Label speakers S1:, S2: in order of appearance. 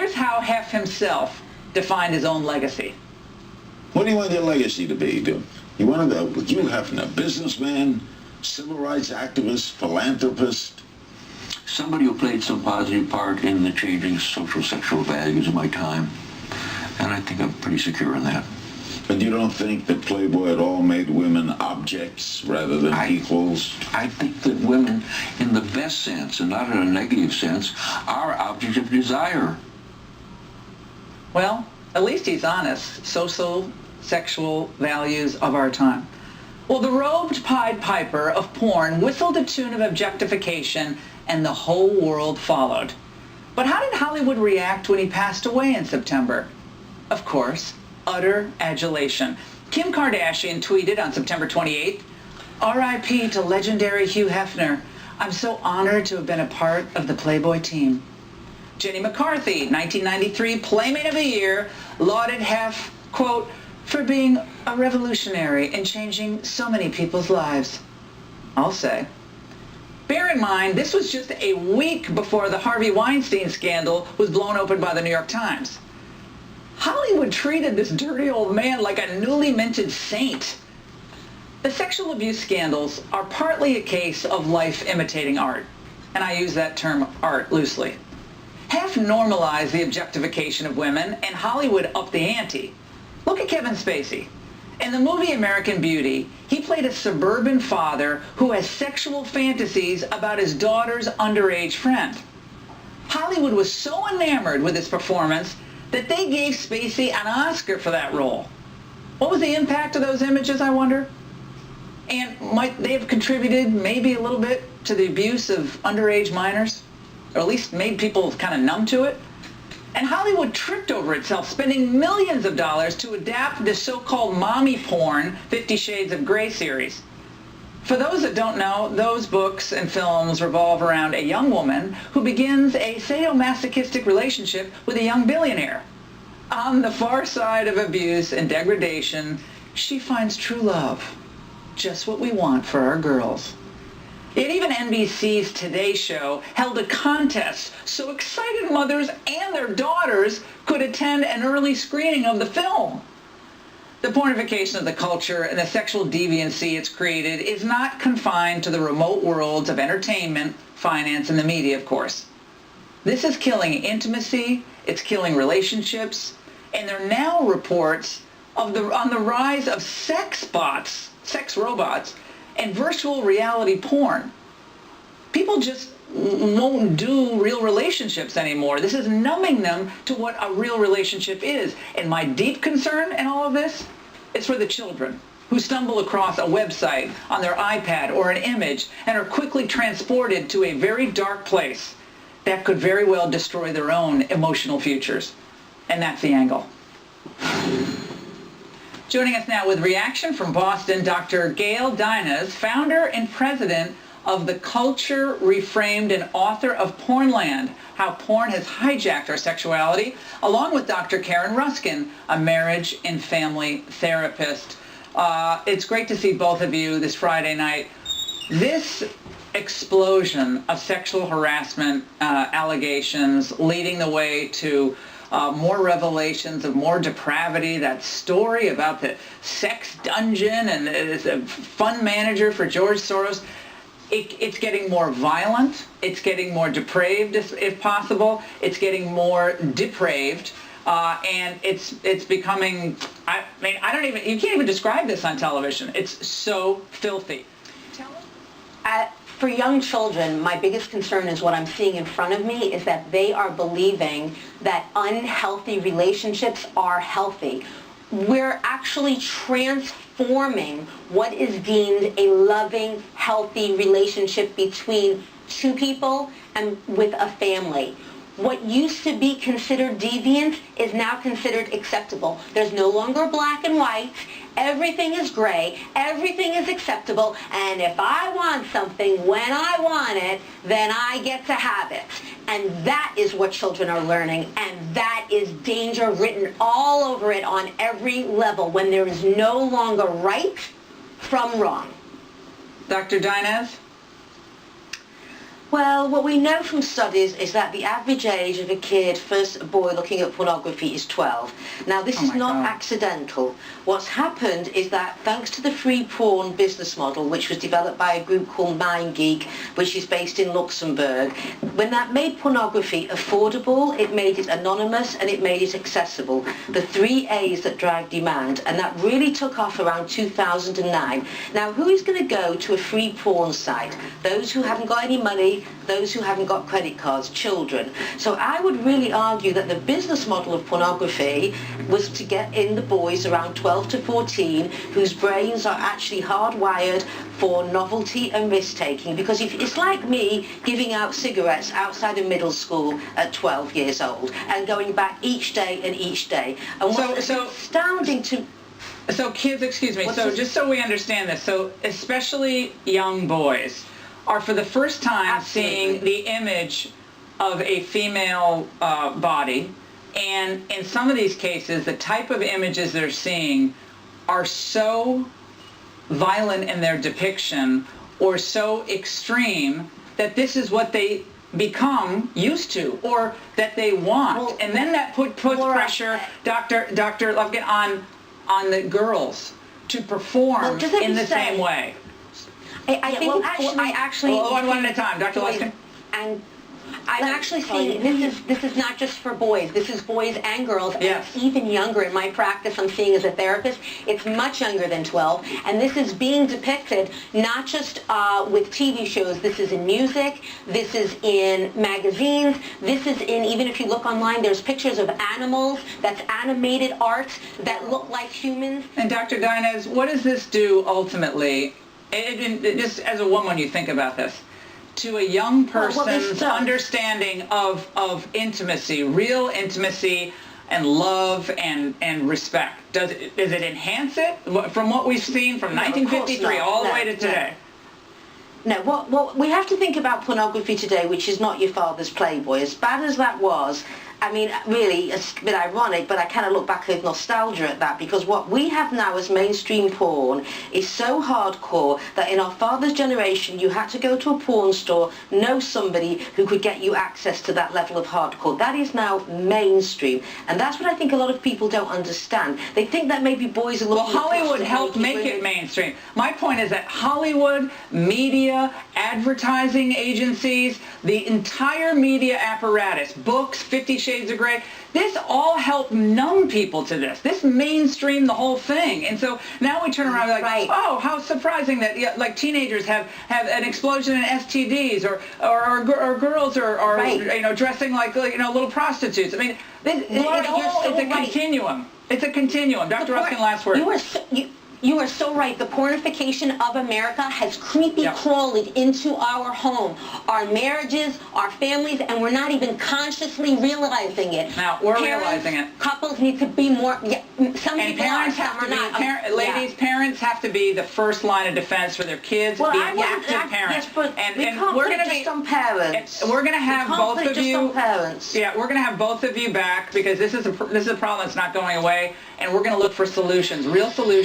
S1: Here's how Hef himself defined his own legacy.
S2: What do you want your legacy to be, dude? You want to go, Hugh Hefner, businessman, civil rights activist, philanthropist?
S3: Somebody who played some positive part in the changing social sexual values of my time. And I think I'm pretty secure in that.
S2: But you don't think that Playboy at all made women objects rather than equals?
S3: I think that women, in the best sense, and not in a negative sense, are objects of desire.
S1: Well, at least he's honest. Social, sexual values of our time. Well, the robed Pied Piper of porn whistled a tune of objectification, and the whole world followed. But how did Hollywood react when he passed away in September? Of course, utter adulation. Kim Kardashian tweeted on September 28th, "R.I.P. to legendary Hugh Hefner. I'm so honored to have been a part of the Playboy team." Jenny McCarthy, 1993 Playmate of the Year, lauded Hef, quote, "for being a revolutionary and changing so many people's lives." I'll say. Bear in mind, this was just a week before the Harvey Weinstein scandal was blown open by the New York Times. Hollywood treated this dirty old man like a newly minted saint. The sexual abuse scandals are partly a case of life imitating art, and I use that term art loosely. Hef normalized the objectification of women, and Hollywood upped the ante. Look at Kevin Spacey. In the movie American Beauty, he played a suburban father who has sexual fantasies about his daughter's underage friend. Hollywood was so enamored with his performance that they gave Spacey an Oscar for that role. What was the impact of those images, I wonder? And might they have contributed maybe a little bit to the abuse of underage minors? Or at least made people kind of numb to it? And Hollywood tripped over itself, spending millions of dollars to adapt the so-called mommy porn 50 Shades of Grey series. For those that don't know, those books and films revolve around a young woman who begins a sadomasochistic relationship with a young billionaire. On the far side of abuse and degradation, she finds true love. Just what we want for our girls. Yet even NBC's Today Show held a contest so excited mothers and their daughters could attend an early screening of the film. The pornification of the culture and the sexual deviancy it's created is not confined to the remote worlds of entertainment, finance, and the media, of course. This is killing intimacy, it's killing relationships, and there are now reports on the rise of sex bots, sex robots, and virtual reality porn. People just won't do real relationships anymore. This is numbing them to what a real relationship is. And my deep concern in all of this is for the children who stumble across a website on their iPad or an image and are quickly transported to a very dark place that could very well destroy their own emotional futures. And that's the angle. Joining us now with reaction from Boston, Dr. Gail Dines, founder and president of The Culture Reframed and author of Pornland, How Porn Has Hijacked Our Sexuality, along with Dr. Karen Ruskin, a marriage and family therapist. It's great to see both of you this Friday night. This explosion of sexual harassment allegations leading the way to more revelations of more depravity, that story about the sex dungeon and the fund manager for George Soros, it's getting more violent, it's getting more depraved if possible, it's getting more depraved, and it's becoming, I mean, you can't even describe this on television. It's so filthy.
S4: For young children, my biggest concern is what I'm seeing in front of me is that they are believing that unhealthy relationships are healthy. We're actually transforming what is deemed a loving, healthy relationship between two people and with a family. What used to be considered deviant is now considered acceptable. There's no longer black and white. Everything is gray. Everything is acceptable. And if I want something when I want it, then I get to have it. And that is what children are learning. And that is danger written all over it on every level when there is no longer right from wrong.
S1: Dr. Dines?
S5: Well, what we know from studies is that the average age of a kid, first a boy looking at pornography, is 12. Now, this is not accidental. What's happened is that thanks to the free porn business model, which was developed by a group called MindGeek, which is based in Luxembourg, when that made pornography affordable, it made it anonymous, and it made it accessible. The 3 A's that drive demand, and that really took off around 2009. Now, who is going to go to a free porn site? Those who haven't got any money, those who haven't got credit cards, children. So I would really argue that the business model of pornography was to get in the boys around 12 to 14 whose brains are actually hardwired for novelty and risk-taking, because if it's like me giving out cigarettes outside of middle school at 12 years old and going back each day and each day. And what's astounding to...
S1: So kids, excuse me, so just so we understand this, so especially young boys are for the first time seeing the image of a female body, and in some of these cases, the type of images they're seeing are so violent in their depiction or so extreme that this is what they become used to or that they want. Well, and then that puts pressure, Dr. Lufkin, on the girls to perform in the same way.
S5: One
S1: at a time, Dr. Lufkin.
S5: And I'm actually seeing this is not just for boys. This is boys and girls.
S1: Yes.
S5: And it's even younger in my practice. I'm seeing as a therapist. It's much younger than 12. And this is being depicted not just with TV shows. This is in music. This is in magazines. This is in, even if you look online, there's pictures of animals. That's animated art that look like humans.
S1: And Dr. Dinez, what does this do ultimately? Just as a woman, you think about this. To a young person's understanding of intimacy, real intimacy and love and respect. Does it enhance it from what we've seen from 1953 all the way to today?
S5: No, what we have to think about pornography today, which is not your father's Playboy. As bad as that was, I mean, really, it's a bit ironic, but I kind of look back with nostalgia at that, because what we have now as mainstream porn is so hardcore that in our father's generation, you had to go to a porn store, know somebody who could get you access to that level of hardcore. That is now mainstream, and that's what I think a lot of people don't understand. They think that maybe boys are looking...
S1: Well, Hollywood helped make it mainstream. My point is that Hollywood, media, advertising agencies, the entire media apparatus, books, 50 Shades of Grey, this all helped numb people to this. This mainstreamed the whole thing. And so now we turn around and we're like, oh, how surprising that like teenagers have an explosion in STDs or girls are dressing like little prostitutes. I mean, it's a continuum. It's a continuum. Dr. Ruskin, last word.
S5: You are so right. The pornification of America has creepy crawled into our home, our marriages, our families, and we're not even consciously realizing it.
S1: Now, we're realizing it.
S5: Couples need to be more... some
S1: and
S5: people
S1: parents have to be... ladies, parents have to be the first line of defense for their kids, be an active parent.
S5: Yes, but
S1: and
S5: we're going to be on parents.
S1: We're going to have both of you...
S5: parents.
S1: Yeah, we're going to have both of you back, because this is a problem that's not going away, and we're going to look for solutions, real solutions.